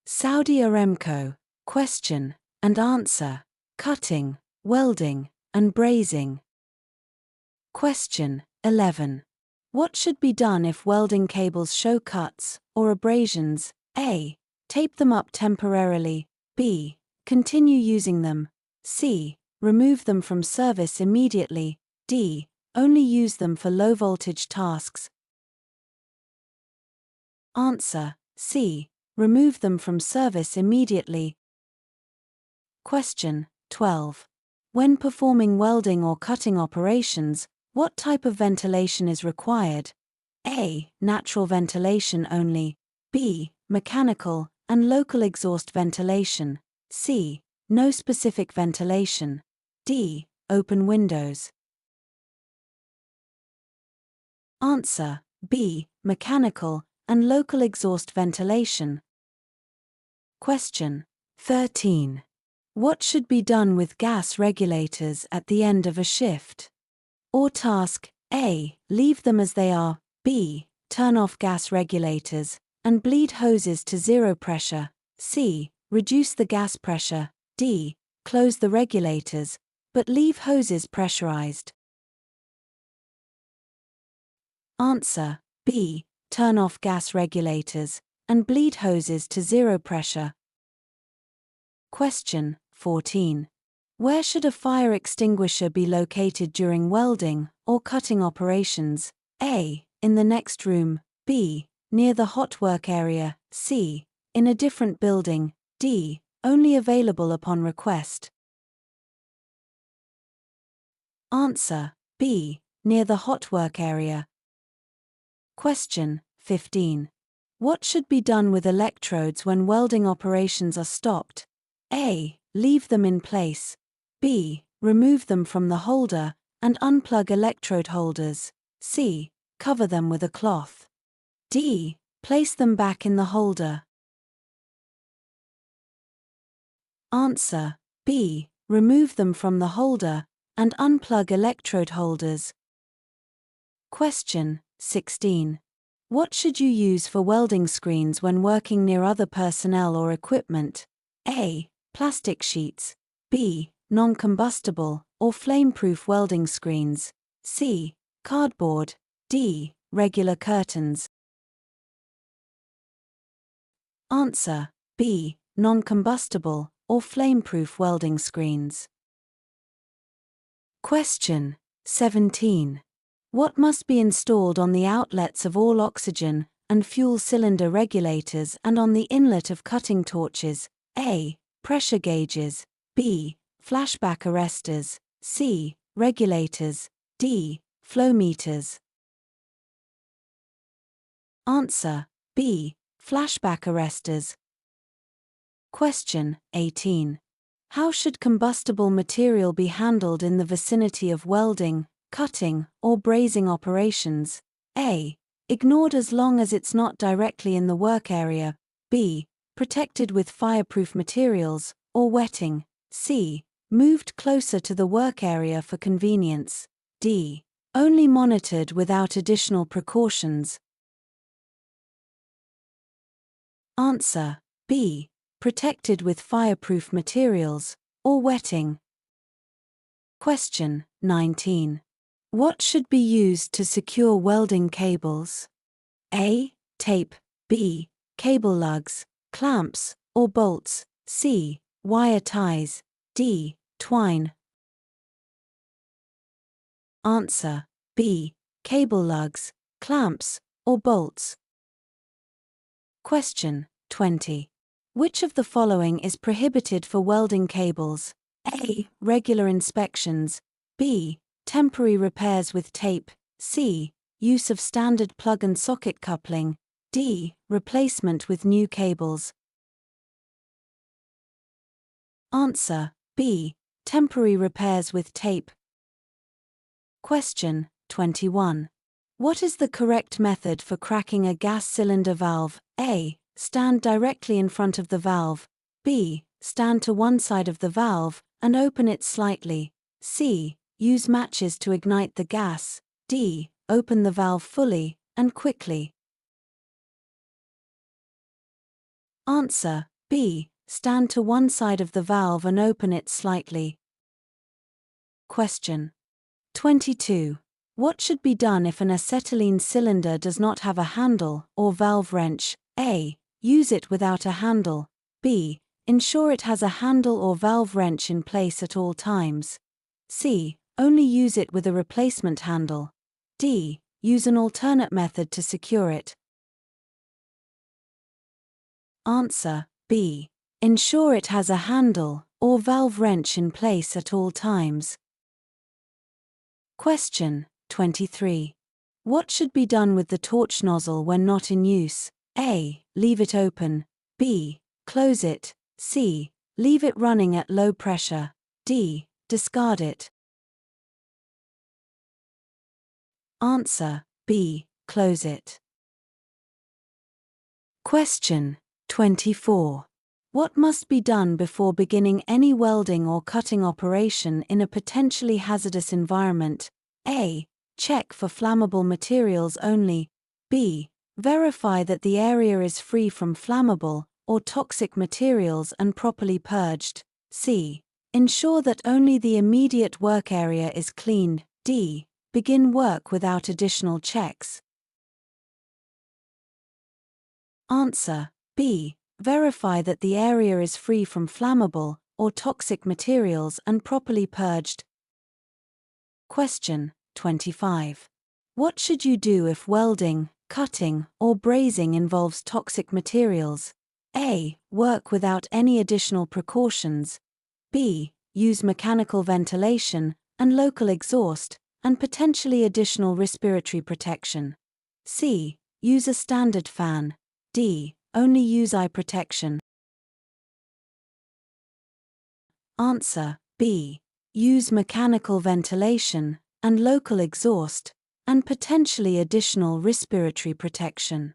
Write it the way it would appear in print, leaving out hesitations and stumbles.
Saudi Aramco. Question and answer. Cutting, welding, and brazing. Question 11. What should be done if welding cables show cuts or abrasions? A. Tape them up temporarily. B. Continue using them. C. Remove them from service immediately. D. Only use them for low-voltage tasks. Answer. C. Remove them from service immediately. Question 12. When performing welding or cutting operations, what type of ventilation is required? A. Natural ventilation only. B. Mechanical and local exhaust ventilation. C. No specific ventilation. D. Open windows. Answer. B. Mechanical and local exhaust ventilation. Question 13. What should be done with gas regulators at the end of a shift or task? A. Leave them as they are. B. Turn off gas regulators and bleed hoses to zero pressure. C. Reduce the gas pressure. D. Close the regulators, but leave hoses pressurized. Answer. B. Turn off gas regulators and bleed hoses to zero pressure. Question 14. Where should a fire extinguisher be located during welding or cutting operations? A. In the next room. B. Near the hot work area. C. In a different building. D. Only available upon request. Answer. B. Near the hot work area. Question 15. What should be done with electrodes when welding operations are stopped? A. Leave them in place. B. Remove them from the holder and unplug electrode holders. C. Cover them with a cloth. D. Place them back in the holder. Answer. B. Remove them from the holder and unplug electrode holders. Question 16. What should you use for welding screens when working near other personnel or equipment? A. Plastic sheets. B. Non-combustible or flame-proof welding screens. C. Cardboard. D. Regular curtains. Answer. B. Non-combustible or flame-proof welding screens. Question 17. What must be installed on the outlets of all oxygen and fuel cylinder regulators and on the inlet of cutting torches? A. Pressure gauges. B. Flashback arresters. C. Regulators. D. Flow meters. Answer. B. Flashback arresters. Question 18. How should combustible material be handled in the vicinity of welding, cutting, or brazing operations? A. Ignored as long as it's not directly in the work area. B. Protected with fireproof materials, or wetting. C. Moved closer to the work area for convenience. D. Only monitored without additional precautions. Answer. B. Protected with fireproof materials, or wetting. Question 19. What should be used to secure welding cables? A. Tape. B. Cable lugs, clamps, or bolts. C. Wire ties. D. Twine. Answer. B. Cable lugs, clamps, or bolts. Question 20. Which of the following is prohibited for welding cables? A. Regular inspections. B. Temporary repairs with tape. C. Use of standard plug and socket coupling. D. Replacement with new cables. Answer. B. Temporary repairs with tape. Question 21. What is the correct method for cracking a gas cylinder valve? A. Stand directly in front of the valve. B. Stand to one side of the valve and open it slightly. C. Use matches to ignite the gas. D. Open the valve fully and quickly. Answer. B. Stand to one side of the valve and open it slightly. Question 22. What should be done if an acetylene cylinder does not have a handle or valve wrench? A. Use it without a handle. B. Ensure it has a handle or valve wrench in place at all times. C. Only use it with a replacement handle. D. Use an alternate method to secure it. Answer B. Ensure it has a handle or valve wrench in place at all times. Question 23. What should be done with the torch nozzle when not in use? A. Leave it open. B. Close it. C. Leave it running at low pressure. D. Discard it. Answer B. Close it. Question 24. What must be done before beginning any welding or cutting operation in a potentially hazardous environment? A. Check for flammable materials only. B. Verify that the area is free from flammable or toxic materials and properly purged. C. Ensure that only the immediate work area is cleaned. D. Begin work without additional checks. Answer B. Verify that the area is free from flammable or toxic materials and properly purged. Question 25. What should you do if welding, cutting, or brazing involves toxic materials? A. Work without any additional precautions. B. Use mechanical ventilation and local exhaust, and potentially additional respiratory protection. C. Use a standard fan. D. Only use eye protection. Answer B. Use mechanical ventilation and local exhaust, and potentially additional respiratory protection.